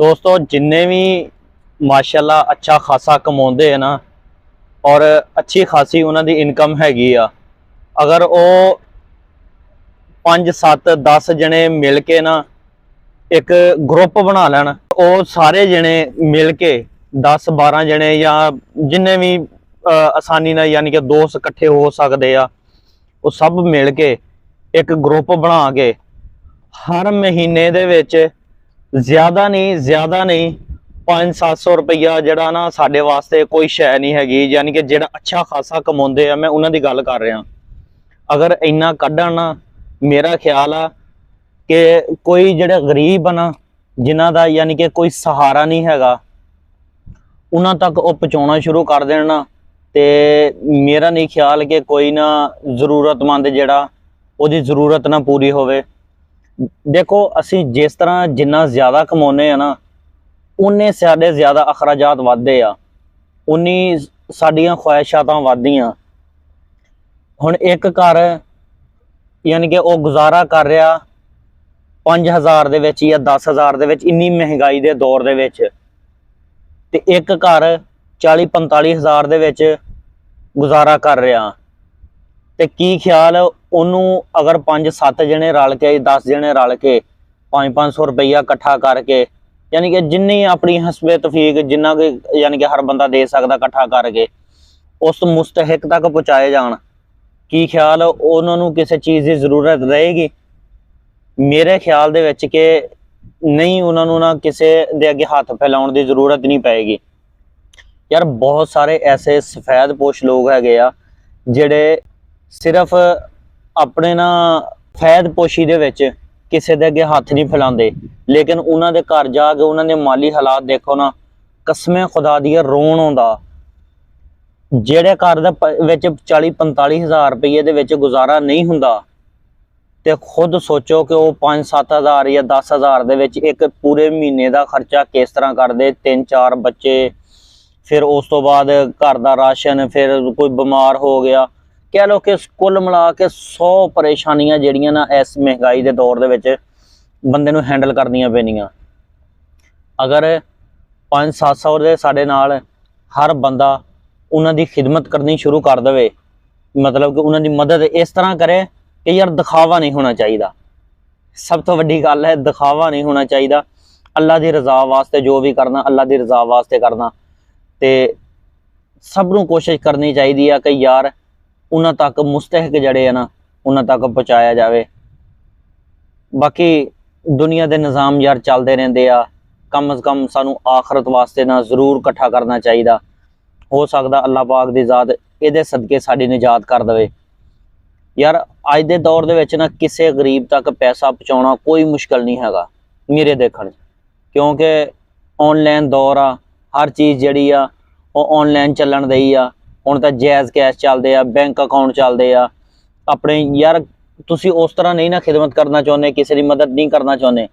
दोस्तों जिन्ने भी माशाल्लाह अच्छा खासा कमाते हैं ना और अच्छी खासी उन्होंने इनकम हैगी आ। अगर वो 5 7 10 जने मिल के ना एक ग्रुप बना लैन, वो सारे जने मिल के 10 12 जने या जिन्ने भी आसानी ना यानी कि दोस्त इकट्ठे हो सकते आ, वो सब मिल के एक ग्रुप बना के हर महीने दे विच ज्यादा नहीं 500 700 रुपया जड़ा ना साडे वास्ते कोई शै नहीं हैगी। यानी कि जेड़ा अच्छा खासा कमाते हैं, मैं उन्हां दी गल कर रहा। अगर इन्ना कड्ढण ना, मेरा ख्याल आ कि कोई जेड़ा गरीब है ना, जिन्हां दा यानी कि कोई सहारा नहीं हैगा, उन्हां तक वो पहुँचाना शुरू कर देण ना, ते मेरा नहीं ख्याल कि कोई ना जरूरतमंद जेड़ा ओहदी जरूरत ना पूरी होवे। देखो असी जिस तरह जिन्ना ज़्यादा कमाने हैं ना, उन्ने साडे ज़्यादा अखराजात वधदे आ, उन्नी साडियां ख्वाहिशातां वधदियां। हुण एक घर यानी कि वो गुजारा कर रहा 5000 दे विच या 10,000 दे विच, इन्नी महंगाई दे दौर दे विच, ते एक घर 40 45 हज़ार दे विच गुजारा कर रहा। ते की ख्याल ओनू अगर 5 7 जने रल के 10 जने रल के 500 रुपया इकट्ठा करके, यानी कि जिन्नी अपनी हसबे तफीक जिन्ना कि यानी कि हर बंदा दे सकदा इकट्ठा करके उस मुस्तहिक तक पहुँचाए जान, की ख्याल उन्होंने किसी चीज़ की जरूरत रहेगी? मेरे ख्याल दे विच कि नहीं, उन्होंने ना किसी दे अगे हाथ फैलाउण की जरूरत नहीं पेगी। यार बहुत सारे ऐसे सफेद पोश लोग हैगे आ जेड़े सिर्फ अपने ना फैद पोशी दे विच किसी दे अगे हाथ नहीं फैलाते, लेकिन उन्हां दे घर जाके उन्हां दे माली हालात देखो ना, कसमें खुदा दी रोन आउंदा। जेड़े घर दे विच 40 45 हज़ार रुपये दे विच गुजारा नहीं हुंदा, ते खुद सोचो कि वो 5 7 हज़ार या 10 हज़ार दे विच एक पूरे महीने का खर्चा किस तरह करते। 3 4 बच्चे, फिर उस तो बाद घर का राशन, फिर कोई बीमार हो गया, कह लो कि कुल मिला के 100 परेशानियां जिहड़ियां ना इस महंगाई के दौर दे विच बंदे नूं हैंडल करनियां पैणियां। अगर 5 700 दे साडे नाल हर बंदा उन्हां दी खिदमत करनी शुरू कर देवे, मतलब कि उन्हां दी मदद इस तरह करे कि यार दिखावा नहीं होना चाहिए। सब तो वड्डी गल है, दिखावा नहीं होना चाहिए। अल्लाह की रज़ा वास्ते जो भी करना अल्लाह की रज़ा वास्ते करना, ते सब नूं कोशिश करनी चाहिए कि यार उन्हां तक मुस्तहिक जड़े है ना उन्हां तक पहुँचाया जाए। बाकी दुनिया के निज़ाम यार चलते रहते आ, कम अज़ कम सानू आखरत वास्ते ना जरूर इकट्ठा करना चाहिए। हो सकता अल्लाह पाक की ज़ात ये सदके साड़ी निजात कर दे। यार अज के दौर दे विच ना किसी गरीब तक पैसा पहुँचाना कोई मुश्किल नहीं हैगा मेरे देखण, क्योंकि ऑनलाइन दौर आ, हर चीज़ जिहड़ी आ वो ऑनलाइन चलन दई आ। हुण तां जायज़ कैश चलदे आ, बैंक अकाउंट चलदे आ अपने। यार तुसीं उस तरह नहीं ना खिदमत करना चाहुंदे, किसी की मदद नहीं करना चाहुंदे,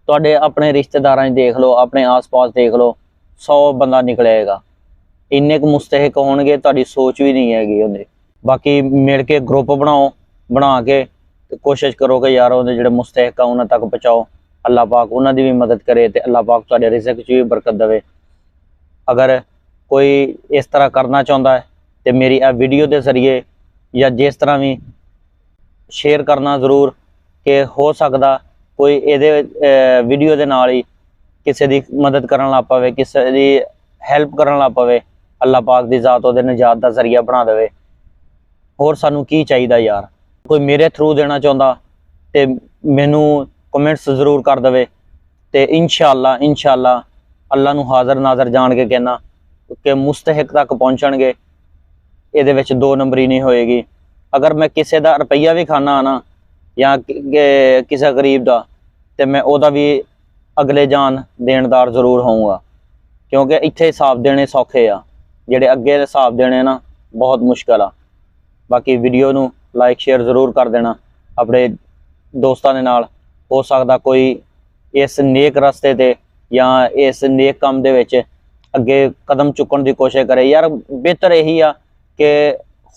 तुहाडे अपने रिश्तेदारां च देख लो, अपने आस पास देख लो, 100 बंदा निकलेगा, इन्ने क मुस्तहिक होणगे, तुहाडी सोच भी नहीं हैगी उहदे। बाकी मिल के ग्रुप बनाओ, बना के कोशिश करो कि यार उहदे जिहड़े मुस्तहिक आ उन्हां तक पहुँचाओ। अल्लाह पाक उन्हां दी भी मदद करे ते अल्लाह पाक तुहाडे रिज़्क च भी बरकत देवे। अगर कोई इस तरह करना चाहुंदा है तो मेरी आ वीडियो के जरिए या जिस तरह भी शेयर करना जरूर, कि हो सकता कोई ये वीडियो के नाल ही किसी की मदद करन लग पवे, किसी की हैल्प करन लग पवे। अल्लाह पाक की ज़ात उहदे निजात का जरिया बना देवे। होर सानू की चाहिए यार? कोई मेरे थ्रू देना चाहुंदा तो मैनू कमेंट्स जरूर कर देवे, तो इंशाअल्लाह अल्लाह नू हाज़र नाज़र जान के कहना कि मुस्तहिक तक पहुँचणगे, ये विच 2 नंबरी नहीं होएगी। अगर मैं किसी का रुपया भी खाना ना या किसी गरीब का, तो मैं उहदा भी अगले जान देनदार जरूर होऊंगा, क्योंकि इत्थे हिसाब देने सौखे आ, जिहड़े अगे हिसाब देने ना बहुत मुश्किल आ। बाकी वीडियो नू लाइक शेयर जरूर कर देना अपने दोस्तों के नाल। हो सकता कोई इस नेक रस्ते ते या इस नेक काम दे विच अगे कदम चुकन की कोशिश करे। यार बेहतर यही आ कि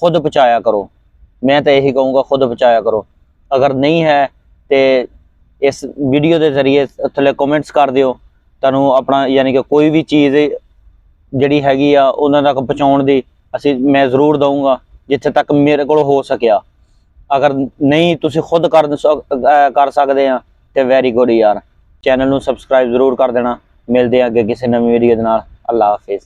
खुद पहुँचाया करो, मैं तो यही कहूँगा खुद पहुँचाया करो। अगर नहीं है तो इस वीडियो के जरिए थले कमेंट्स कर दियो ਤੁਹਾਨੂੰ ਆਪਣਾ ਯਾਨੀ ਕਿ ਕੋਈ ਵੀ ਚੀਜ਼ ਜਿਹੜੀ ਹੈਗੀ ਆ ਉਹਨਾਂ ਤੱਕ ਪਹੁੰਚਾਉਣ ਦੀ ਮੈਂ ਜ਼ਰੂਰ ਦਊਂਗਾ ਜਿੱਥੇ ਤੱਕ ਮੇਰੇ ਕੋਲ ਹੋ ਸਕਿਆ। ਅਗਰ ਨਹੀਂ ਤੁਸੀਂ ਖੁਦ ਕਰ ਸਕਦੇ ਆ ਤੇ ਵੈਰੀ ਗੁੱਡ ਯਾਰ। ਚੈਨਲ ਨੂੰ ਸਬਸਕ੍ਰਾਈਬ ਜ਼ਰੂਰ ਕਰ ਦੇਣਾ। ਮਿਲਦੇ ਆ ਅੱਗੇ ਕਿਸੇ ਨਵੀਂ ਵੀਡੀਓ ਦੇ ਨਾਲ। ਅੱਲਾ ਹਾਫਿਜ਼।